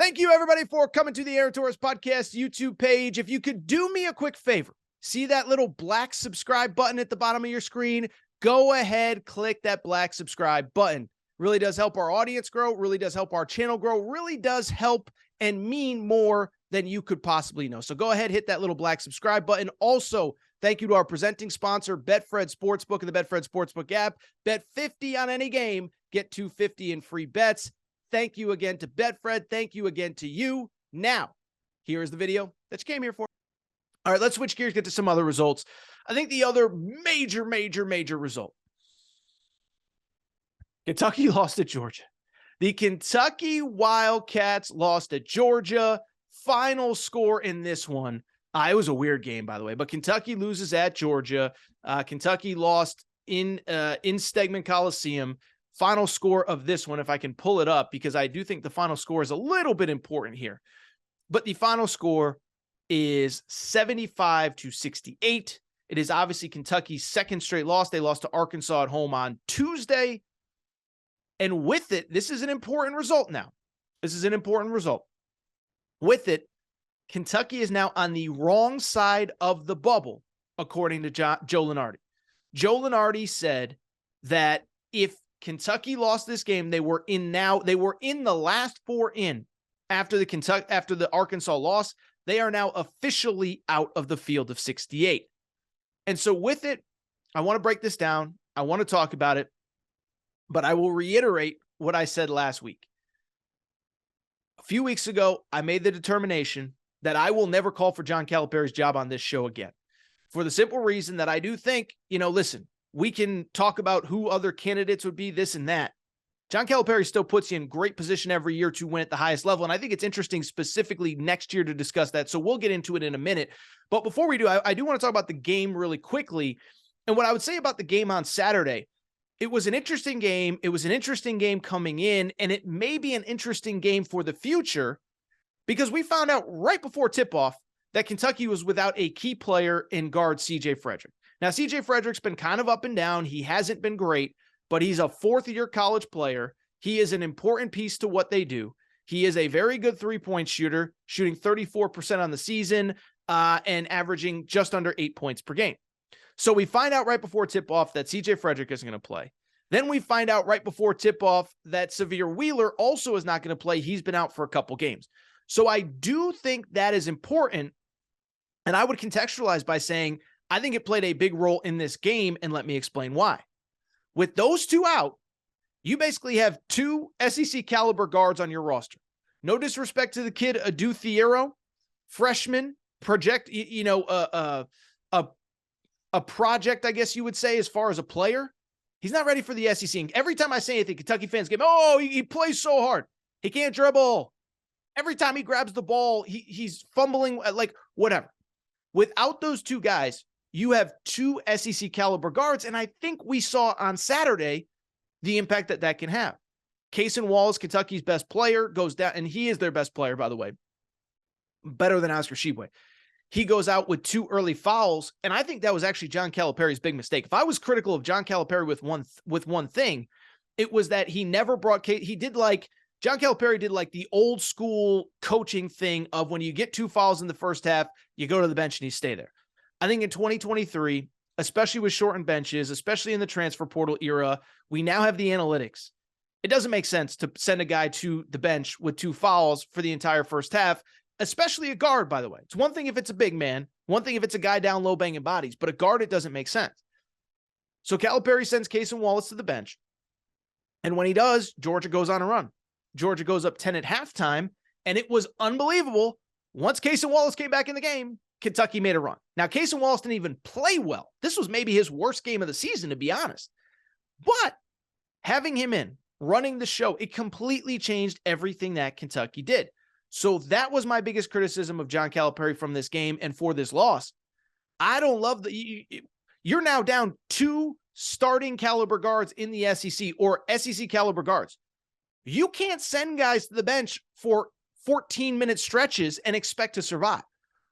Thank you, everybody, for coming to the Aaron Torres Podcast YouTube page. If you could do me a quick favor, see that little black subscribe button at the bottom of your screen? Go ahead, click that black subscribe button. Really does help our audience grow, really does help our channel grow, really does help and mean more than you could possibly know. So go ahead, hit that little black subscribe button. Also, thank you to our presenting sponsor, Betfred Sportsbook and the Betfred Sportsbook app. Bet 50 on any game, get $250 in free bets. Thank you again to Betfred. Thank you again to you. Now, here is the video that you came here for. All right, let's switch gears, get to some other results. I think the other major result, Kentucky lost to Georgia. The Kentucky Wildcats lost to Georgia. Final score in this one. It was a weird game, by the way, but Kentucky loses at Georgia. Kentucky lost in Stegeman Coliseum. Final score of this one, if I can pull it up, because I do think the final score is a little bit important here. But the final score is 75-68. It is obviously Kentucky's second straight loss. They lost to Arkansas at home on Tuesday. And with it, this is an important result now. This is an important result. With it, Kentucky is now on the wrong side of the bubble, according to Joe Lunardi. Joe Lunardi said that if Kentucky lost this game, they were in the last four in after the Arkansas loss. They are now officially out of the field of 68. And so with it, I want to break this down. I want to talk about it, but I will reiterate what I said last week. A few weeks ago, I made the determination that I will never call for John Calipari's job on this show again, for the simple reason that I do think, listen, we can talk about who other candidates would be, this and that. John Calipari still puts you in great position every year to win at the highest level. And I think it's interesting specifically next year to discuss that. So we'll get into it in a minute. But before we do, I do want to talk about the game really quickly. And what I would say about the game on Saturday, it was an interesting game. It was an interesting game coming in, and it may be an interesting game for the future because we found out right before tip-off that Kentucky was without a key player in guard C.J. Frederick. Now, C.J. Frederick's been kind of up and down. He hasn't been great, but he's a fourth-year college player. He is an important piece to what they do. He is a very good three-point shooter, shooting 34% on the season and averaging just under 8 points per game. So we find out right before tip-off that C.J. Frederick isn't going to play. Then we find out right before tip-off that Sahvir Wheeler also is not going to play. He's been out for a couple games. So I do think that is important, and I would contextualize by saying I think it played a big role in this game, and let me explain why. With those two out, you basically have two SEC caliber guards on your roster. No disrespect to the kid, Adu Thiero, freshman, project, a project, I guess you would say, as far as a player. He's not ready for the SEC. And every time I say anything, Kentucky fans get, he plays so hard. He can't dribble. Every time he grabs the ball, he's fumbling, like whatever. Without those two guys, you have two SEC caliber guards, and I think we saw on Saturday the impact that can have. Cason Wallace, Kentucky's best player, goes down, and he is their best player, by the way, better than Oscar Tshiebwe. He goes out with two early fouls, and I think that was actually John Calipari's big mistake. If I was critical of John Calipari with one thing, it was that he never brought John Calipari did like the old school coaching thing of when you get two fouls in the first half, you go to the bench and you stay there. I think in 2023, especially with shortened benches, especially in the transfer portal era, we now have the analytics. It doesn't make sense to send a guy to the bench with two fouls for the entire first half, especially a guard, by the way. It's one thing if it's a big man, one thing if it's a guy down low banging bodies, but a guard, it doesn't make sense. So Calipari sends Cason Wallace to the bench. And when he does, Georgia goes on a run. Georgia goes up 10 at halftime, and it was unbelievable. Once Cason Wallace came back in the game, Kentucky made a run. Now, Cason Wallace didn't even play well. This was maybe his worst game of the season, to be honest. But having him in, running the show, it completely changed everything that Kentucky did. So that was my biggest criticism of John Calipari from this game and for this loss. I don't love you're now down two starting caliber guards in the SEC or SEC caliber guards. You can't send guys to the bench for 14-minute stretches and expect to survive.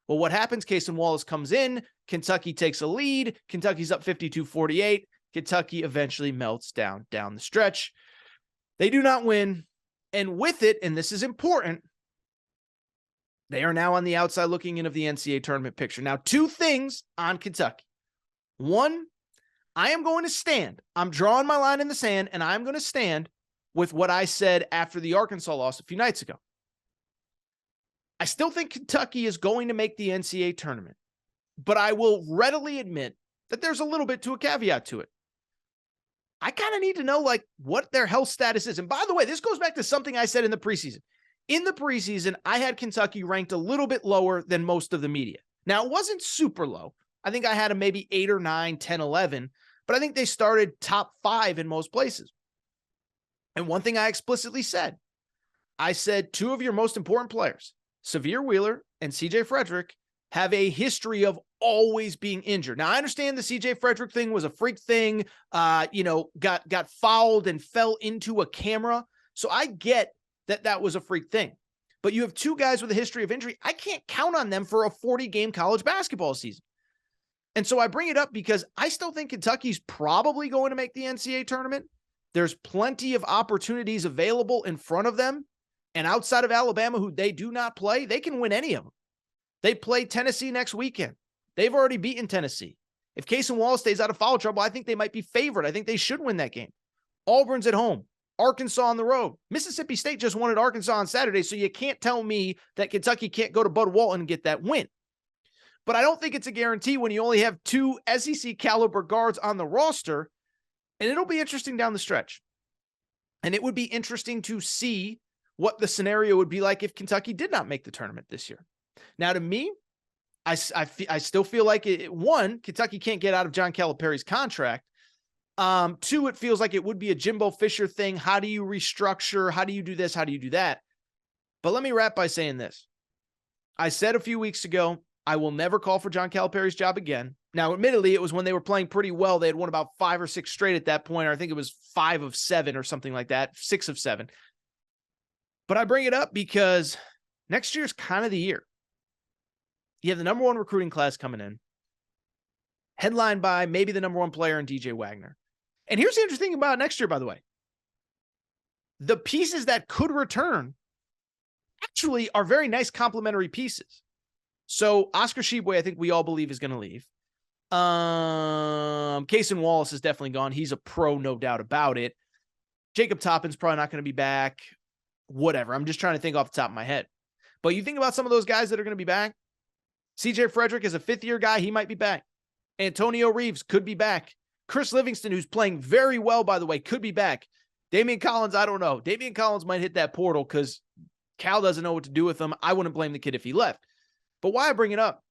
Well, what happens? Cason Wallace comes in. Kentucky takes a lead. Kentucky's up 52-48. Kentucky eventually melts down the stretch. They do not win. And with it, and this is important, They are now on the outside looking in of the NCAA tournament picture. Now, two things on Kentucky. One, I am going to stand. I'm drawing my line in the sand, and I'm going to stand with what I said after the Arkansas loss a few nights ago. I still think Kentucky is going to make the NCAA tournament, but I will readily admit that there's a little bit to a caveat to it. I kind of need to know what their health status is. And by the way, this goes back to something I said in the preseason. In the preseason, I had Kentucky ranked a little bit lower than most of the media. Now, it wasn't super low. I think I had them maybe 8 or 9, 10, 11, but I think they started top 5 in most places. And one thing I explicitly said, I said 2 of your most important players, Sahvir Wheeler and CJ Frederick, have a history of always being injured. Now, I understand the CJ Frederick thing was a freak thing, got fouled and fell into a camera. So I get that was a freak thing. But you have 2 guys with a history of injury. I can't count on them for a 40-game college basketball season. And so I bring it up because I still think Kentucky's probably going to make the NCAA tournament. There's plenty of opportunities available in front of them. And outside of Alabama, who they do not play, they can win any of them. They play Tennessee next weekend. They've already beaten Tennessee. If Cason Wallace stays out of foul trouble, I think they might be favored. I think they should win that game. Auburn's at home. Arkansas on the road. Mississippi State just won at Arkansas on Saturday, so you can't tell me that Kentucky can't go to Bud Walton and get that win. But I don't think it's a guarantee when you only have 2 SEC caliber guards on the roster, and it'll be interesting down the stretch. And it would be interesting to see what the scenario would be like if Kentucky did not make the tournament this year. Now, to me, I still feel like one, Kentucky can't get out of John Calipari's contract. 2, it feels like it would be a Jimbo Fisher thing. How do you restructure? How do you do this? How do you do that? But let me wrap by saying this. I said a few weeks ago, I will never call for John Calipari's job again. Now, admittedly, it was when they were playing pretty well. They had won about 5 or 6 straight at that point. Or I think it was 5 of 7 or something like that, 6 of 7. But I bring it up because next year's kind of the year. You have the number 1 recruiting class coming in, headlined by maybe the number 1 player in DJ Wagner. And here's the interesting thing about next year, by the way. The pieces that could return actually are very nice complementary pieces. So Oscar Tshiebwe, I think we all believe, is going to leave. Cason Wallace is definitely gone. He's a pro, no doubt about it. Jacob Toppin's probably not going to be back. Whatever. I'm just trying to think off the top of my head. But you think about some of those guys that are going to be back. CJ Frederick is a 5th-year guy. He might be back. Antonio Reeves could be back. Chris Livingston, who's playing very well, by the way, could be back. Damian Collins, I don't know. Damian Collins might hit that portal because Cal doesn't know what to do with him. I wouldn't blame the kid if he left. But why I bring it up,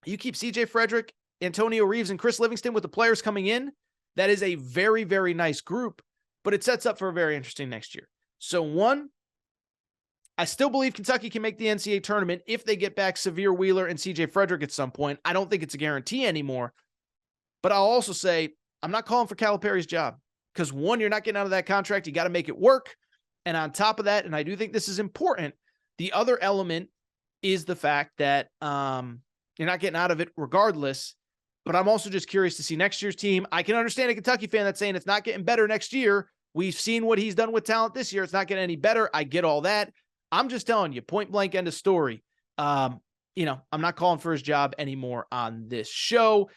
you keep CJ Frederick, Antonio Reeves, and Chris Livingston with the players coming in. That is a very, very nice group, but it sets up for a very interesting next year. So 1, I still believe Kentucky can make the NCAA tournament if they get back Sahvir Wheeler and CJ Frederick at some point. I don't think it's a guarantee anymore. But I'll also say I'm not calling for Calipari's job because 1, you're not getting out of that contract. You got to make it work. And on top of that, and I do think this is important, the other element is the fact that you're not getting out of it regardless. But I'm also just curious to see next year's team. I can understand a Kentucky fan that's saying it's not getting better next year. We've seen what he's done with talent this year. It's not getting any better. I get all that. I'm just telling you, point blank, end of story. I'm not calling for his job anymore on this show.